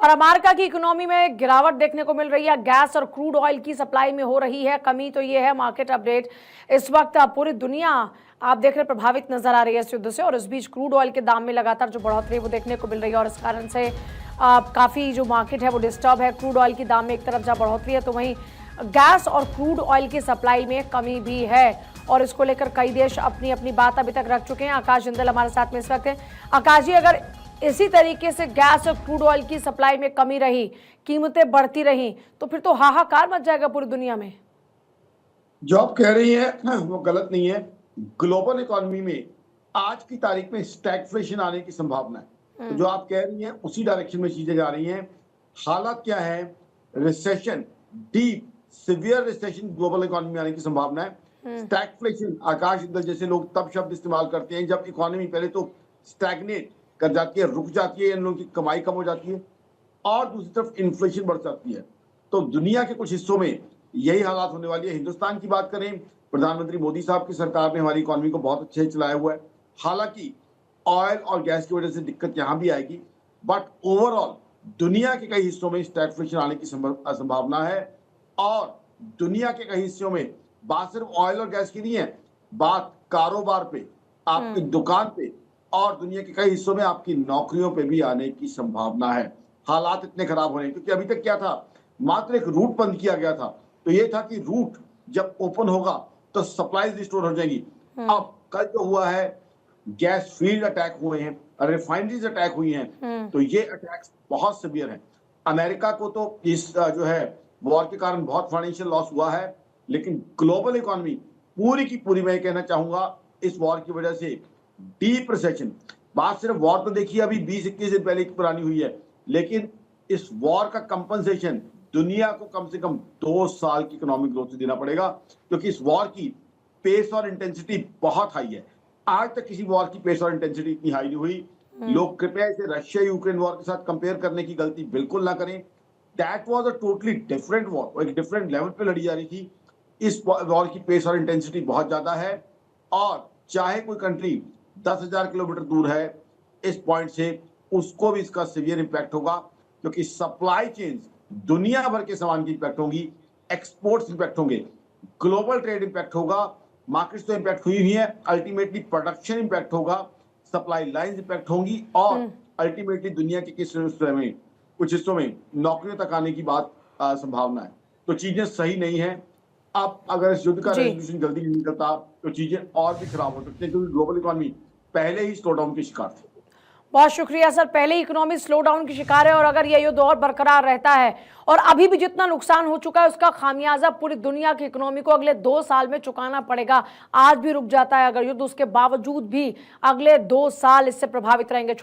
और अमेरिका की इकोनॉमी में गिरावट देखने को मिल रही है। गैस और क्रूड ऑयल की सप्लाई में हो रही है कमी। तो ये है मार्केट अपडेट। इस वक्त पूरी दुनिया आप देख रहे प्रभावित नजर आ रही है इस युद्ध से, और इस बीच क्रूड ऑयल के दाम में लगातार जो बढ़ोतरी वो देखने को मिल रही है, और इस कारण से काफी जो मार्केट है वो डिस्टर्ब है। क्रूड ऑयल की दाम में एक तरफ जहाँ बढ़ोतरी है, तो वहीं गैस और क्रूड ऑयल की सप्लाई में कमी भी है, और इसको लेकर कई देश अपनी अपनी बात अभी तक रख चुके हैं। आकाश जिंदल हमारे साथ में इस वक्त है। आकाश जी, अगर इसी तरीके से गैस और क्रूड ऑयल की सप्लाई में कमी रही, कीमतें बढ़ती रही, तो फिर तो हाहाकार मच जाएगा पूरी दुनिया में। जो आप कह रही हैं वो गलत नहीं है। ग्लोबल इकोनॉमी में आज की तारीख में स्टैगफ्लेशन आने की संभावना है। तो जो आप कह रही हैं उसी डायरेक्शन में चीजें जा रही हैं। हालात क्या है? Recession, deep severe recession global economy में आने की संभावना है। स्टैगफ्लेशन, आकाश जिंदल जैसे लोग तब शब्द इस्तेमाल करते हैं जब इकोनॉमी पहले तो स्टैग्नेट कर जाती है, रुक जाती है, इन लोगों की कमाई कम हो जाती है, और दूसरी तरफ इन्फ्लेशन बढ़ जाती है। तो दुनिया के कुछ हिस्सों में यही हालात होने वाली है। हिंदुस्तान की बात करें, प्रधानमंत्री मोदी साहब की सरकार ने हमारी इकोनॉमी को बहुत अच्छे से चलाया हुआ है। हालांकि ऑयल और गैस की वजह से दिक्कत यहां भी आएगी, बट ओवरऑल दुनिया के कई हिस्सों में स्टैगफ्लेशन आने की संभावना है। और दुनिया के कई हिस्सों में बात सिर्फ ऑयल और गैस की नहीं है, बात कारोबार पे, आपकी दुकान पे, और दुनिया के कई हिस्सों में आपकी नौकरियों पे भी आने की संभावना है। हालात इतने खराब होने, क्योंकि अभी तक क्या था, मात्र एक रूट बंद किया गया था। तो ये था कि रूट जब ओपन होगा तो सप्लाई रिस्टोर हो जाएगी। अब कल जो हुआ है, गैस फील्ड अटैक हुए हैं, रिफाइनरीज अटैक हुई हैं, तो ये अटैक्स बहुत सीवियर हैं। अमेरिका को तो इस जो है वॉर के कारण बहुत फाइनेंशियल लॉस हुआ है, लेकिन ग्लोबल इकोनॉमी पूरी की पूरी, मैं कहना चाहूंगा, इस वॉर की वजह से डीप रिसेशन। बात सिर्फ वॉर तो देखिए अभी 20-21 दिन पहले की पुरानी हुई है, लेकिन इस वॉर का कंपनसेशन दुनिया को कम से कम 2 साल की इकोनॉमिक ग्रोथ देना पड़ेगा, क्योंकि इस वॉर की पेस और इंटेंसिटी बहुत हाई है। आज तक किसी वॉर की पेस और इंटेंसिटी इतनी हाई नहीं हुई। लोग कृपया इसे रशिया यूक्रेन वॉर के साथ कंपेयर करने की गलती बिल्कुल ना करें। That was a totally different war, एक डिफरेंट लेवल पे लड़ी जा रही थी। इस वॉर की पेस और इंटेंसिटी बहुत ज्यादा है, और चाहे कोई कंट्री 10,000 किलोमीटर दूर है इस पॉइंट से, उसको भी इसका सीवियर इंपैक्ट होगा, क्योंकि सप्लाई चेन्स, दुनिया भर के सामान की इंपैक्ट होगी, एक्सपोर्ट्स इंपैक्ट होंगे, ग्लोबल ट्रेड इंपैक्ट होगा, मार्केट्स तो इंपैक्ट हुई ही है, अल्टीमेटली प्रोडक्शन इंपैक्ट होगा, सप्लाई लाइंस इंपैक्ट होंगी, और अल्टीमेटली दुनिया के कुछ हिस्सों में नौकरियों तक आने की बात संभावना है। तो चीजें सही नहीं है। अब अगर इस युद्ध का रेजोल्यूशन जल्दी नहीं निकलता तो चीजें और भी खराब हो सकती है, क्योंकि ग्लोबल इकोनॉमी पहले ही स्लो डाउन की शिकार थी। बहुत शुक्रिया सर। पहले ही इकोनॉमी स्लो डाउन की शिकार है, और अगर यह युद्ध और बरकरार रहता है, और अभी भी जितना नुकसान हो चुका है उसका खामियाजा पूरी दुनिया की इकोनॉमी को अगले 2 साल में चुकाना पड़ेगा। आज भी रुक जाता है अगर युद्ध, उसके बावजूद भी अगले 2 साल इससे प्रभावित रहेंगे।